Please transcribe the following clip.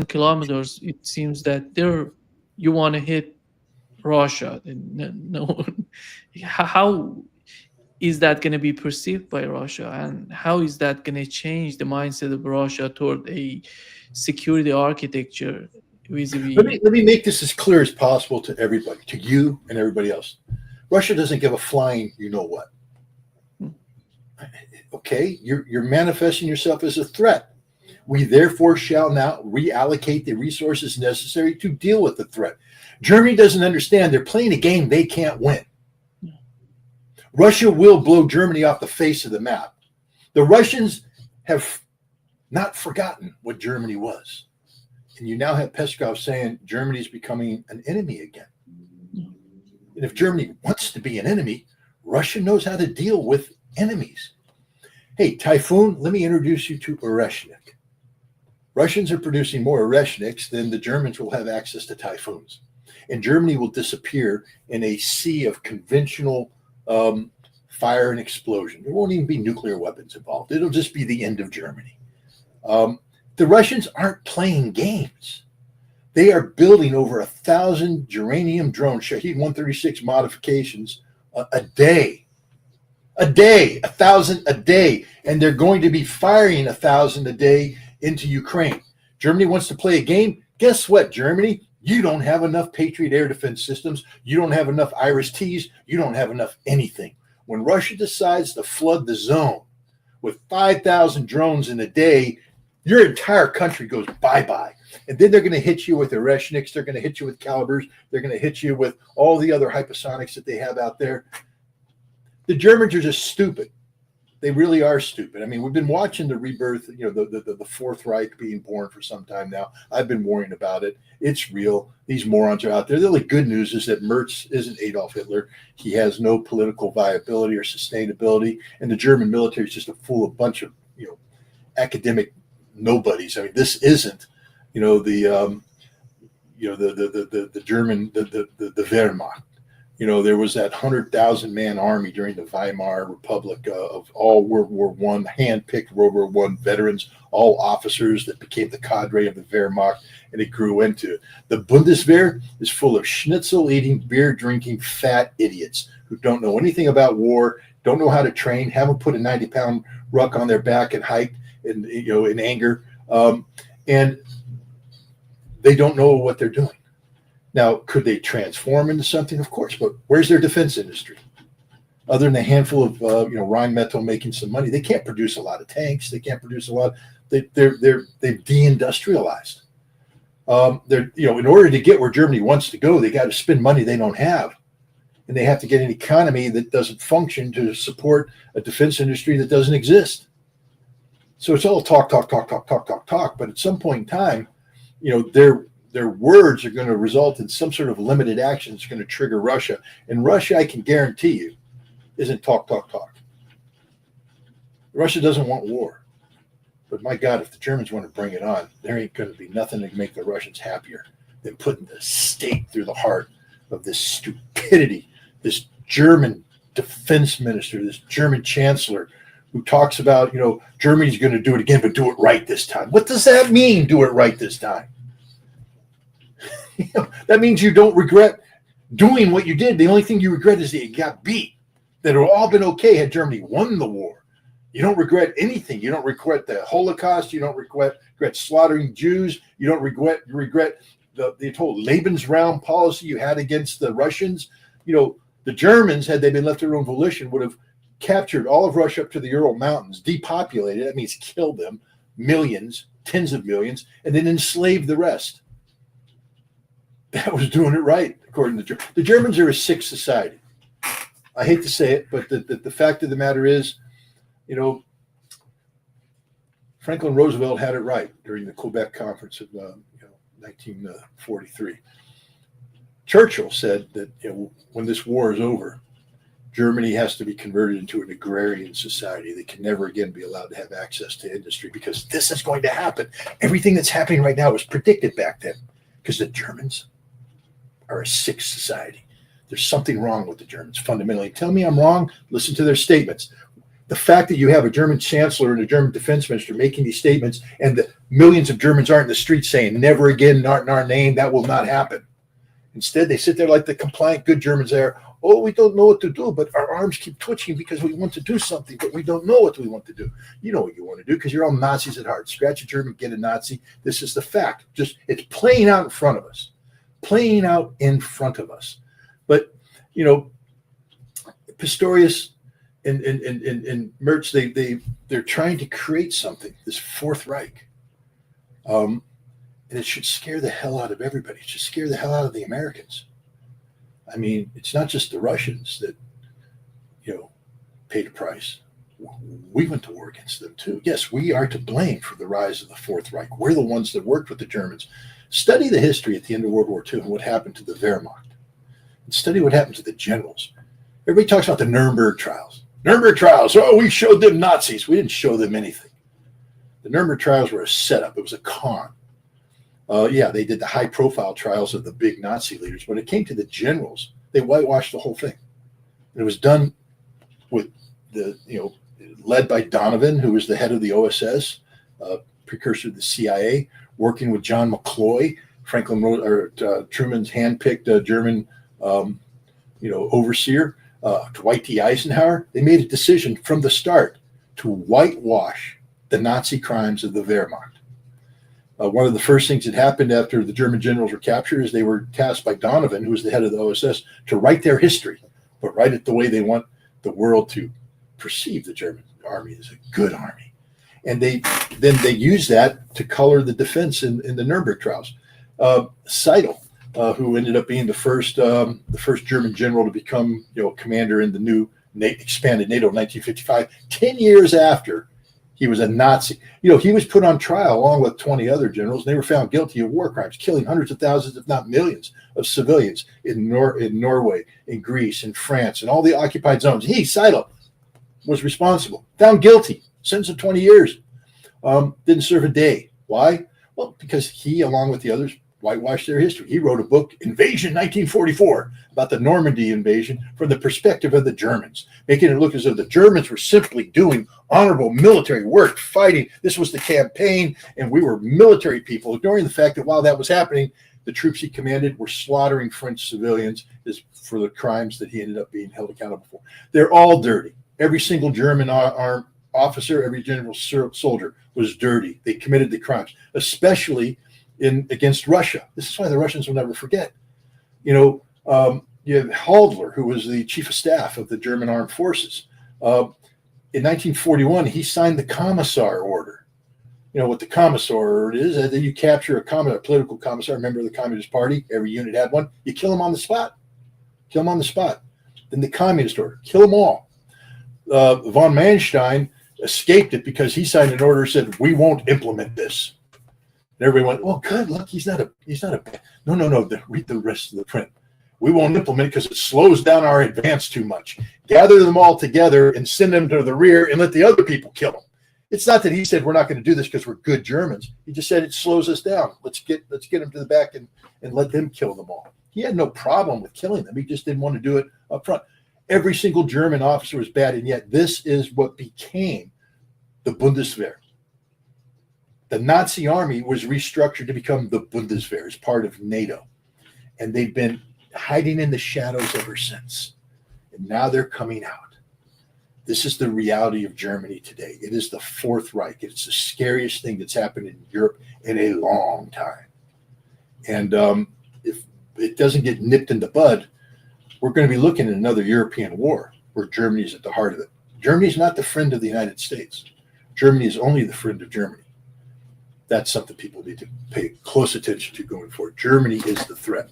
kilometers, it seems that you want to hit Russia. And no, how is that going to be perceived by Russia, and how is that going to change the mindset of Russia toward a security architecture vis-a-vis? Let me make this as clear as possible to everybody, to you and everybody else. Russia doesn't give a flying you know what. Okay, you're manifesting yourself as a threat. We therefore shall now reallocate the resources necessary to deal with the threat. Germany doesn't understand they're playing a game they can't win. Russia will blow Germany off the face of the map. The Russians have not forgotten what Germany was. And you now have Peskov saying Germany is becoming an enemy again. And if Germany wants to be an enemy, Russia knows how to deal with enemies. Hey, Typhoon, let me introduce you to Oreshnik. Russians are producing more Oreshniks than the Germans will have access to Typhoons. And Germany will disappear in a sea of conventional fire and explosion. There won't even be nuclear weapons involved. It'll just be the end of Germany. The Russians aren't playing games. They are building over 1,000 uranium drones, Shahed 136 modifications a day. A day, 1,000 a day. And they're going to be firing 1,000 a day into Ukraine. Germany wants to play a game. Guess what, Germany? You don't have enough Patriot air defense systems. You don't have enough Iris-Ts. You don't have enough anything. When Russia decides to flood the zone with 5,000 drones in a day, your entire country goes bye-bye. And then they're going to hit you with Oreshniks. They're going to hit you with Calibers. They're going to hit you with all the other hypersonics that they have out there. The Germans are just stupid. They really are stupid. I mean, we've been watching the rebirth, the Fourth Reich being born for some time now. I've been worrying about it. It's real. These morons are out there. The only good news is that Merz isn't Adolf Hitler. He has no political viability or sustainability. And the German military is just a bunch of, academic nobodies. I mean, this isn't, the German, the Wehrmacht. There was that 100,000 man army during the Weimar Republic of all World War I, hand-picked World War I veterans, all officers that became the cadre of the Wehrmacht, and it grew into it. The Bundeswehr is full of schnitzel-eating, beer-drinking, fat idiots who don't know anything about war, don't know how to train, haven't put a 90-pound ruck on their back and hiked in anger, and they don't know what they're doing. Now, could they transform into something? Of course, but where's their defense industry? Other than a handful of Rheinmetall making some money, they can't produce a lot of tanks. They can't produce a lot. They've deindustrialized. In order to get where Germany wants to go, they got to spend money they don't have, and they have to get an economy that doesn't function to support a defense industry that doesn't exist. So it's all talk. But at some point in time, their words are going to result in some sort of limited action that's going to trigger Russia. And Russia, I can guarantee you, isn't talk. Russia doesn't want war. But my God, if the Germans want to bring it on, there ain't going to be nothing to make the Russians happier than putting the stake through the heart of this stupidity, this German defense minister, this German chancellor who talks about, Germany's going to do it again, but do it right this time. What does that mean, do it right this time? That means you don't regret doing what you did. The only thing you regret is that you got beat. That it would all been okay had Germany won the war. You don't regret anything. You don't regret the Holocaust. You don't regret slaughtering Jews. You don't regret the whole Lebensraum policy you had against the Russians. The Germans, had they been left to their own volition, would have captured all of Russia up to the Ural Mountains, depopulated. That means killed them, millions, tens of millions, and then enslaved the rest. That was doing it right, according to the Germans are a sick society. I hate to say it, but the fact of the matter is, Franklin Roosevelt had it right during the Quebec Conference of 1943. Churchill said that when this war is over, Germany has to be converted into an agrarian society. They can never again be allowed to have access to industry because this is going to happen. Everything that's happening right now was predicted back then because the Germans are a sick society. There's something wrong with the Germans fundamentally. Tell me I'm wrong. Listen to their statements. The fact that you have a German chancellor and a German defense minister making these statements, and the millions of Germans aren't in the streets saying, never again, not in our name, that will not happen. Instead, they sit there like the compliant good Germans there. Oh, we don't know what to do, but our arms keep twitching because we want to do something, but we don't know what we want to do. You know what you want to do because you're all Nazis at heart. Scratch a German, get a Nazi. This is the fact. Just it's playing out in front of us. Playing out in front of us. But, you know, Pistorius and Merz, they're trying to create something, this Fourth Reich. And it should scare the hell out of everybody. It should scare the hell out of the Americans. I mean, it's not just the Russians that, you know, paid a price. We went to war against them too. Yes, we are to blame for the rise of the Fourth Reich. We're the ones that worked with the Germans. Study the history at the end of World War II and what happened to the Wehrmacht. And study what happened to the generals. Everybody talks about the Nuremberg trials. Nuremberg trials, oh, we showed them Nazis. We didn't show them anything. The Nuremberg trials were a setup. It was a con. Yeah, they did the high-profile trials of the big Nazi leaders. When it came to the generals, they whitewashed the whole thing. It was done with the, you know, led by Donovan, who was the head of the OSS, precursor to the CIA, working with John McCloy, Truman's handpicked German, you know, overseer, Dwight D. Eisenhower. They made a decision from the start to whitewash the Nazi crimes of the Wehrmacht. One of the first things that happened after the German generals were captured is they were tasked by Donovan, who was the head of the OSS, to write their history, but write it the way they want the world to perceive the German army as a good army. And they use that to color the defense in the Nuremberg trials. Seidel, who ended up being the first German general to become, you know, commander in the new expanded NATO in 1955, 10 years after he was a Nazi. You know, he was put on trial along with 20 other generals, and they were found guilty of war crimes, killing hundreds of thousands, if not millions, of civilians in Norway, in Greece, in France, and all the occupied zones. He, Seidel, was responsible, found guilty, sentenced to 20 years, didn't serve a day. Why? Well, because he, along with the others, whitewashed their history. He wrote a book, Invasion 1944, about the Normandy invasion from the perspective of the Germans, making it look as though the Germans were simply doing honorable military work, fighting. This was the campaign, and we were military people, ignoring the fact that while that was happening, the troops he commanded were slaughtering French civilians for the crimes that he ended up being held accountable for. They're all dirty. Every single German armed officer, every general soldier was dirty. They committed the crimes, especially against Russia. This is why the Russians will never forget. You know, you have Halder, who was the chief of staff of the German armed forces. In 1941, he signed the Commissar Order. You know what the Commissar Order is? That you capture a political commissar, a member of the Communist Party. Every unit had one. You kill him on the spot. Kill him on the spot. Then the Communist Order. Kill them all. Von Manstein escaped it because he signed an order that said, we won't implement this. And everybody went, oh, good, look, he's not a, no, read the rest of the print. We won't implement it because it slows down our advance too much. Gather them all together and send them to the rear and let the other people kill them. It's not that he said we're not going to do this because we're good Germans. He just said it slows us down. Let's get them to the back and let them kill them all. He had no problem with killing them. He just didn't want to do it up front. Every single German officer was bad, and yet this is what became the Bundeswehr. The Nazi army was restructured to become the Bundeswehr as part of NATO. And they've been hiding in the shadows ever since. And now they're coming out. This is the reality of Germany today. It is the Fourth Reich. It's the scariest thing that's happened in Europe in a long time. And if it doesn't get nipped in the bud, we're going to be looking at another European war where Germany is at the heart of it. Germany is not the friend of the United States. Germany is only the friend of Germany. That's something people need to pay close attention to going forward. Germany is the threat.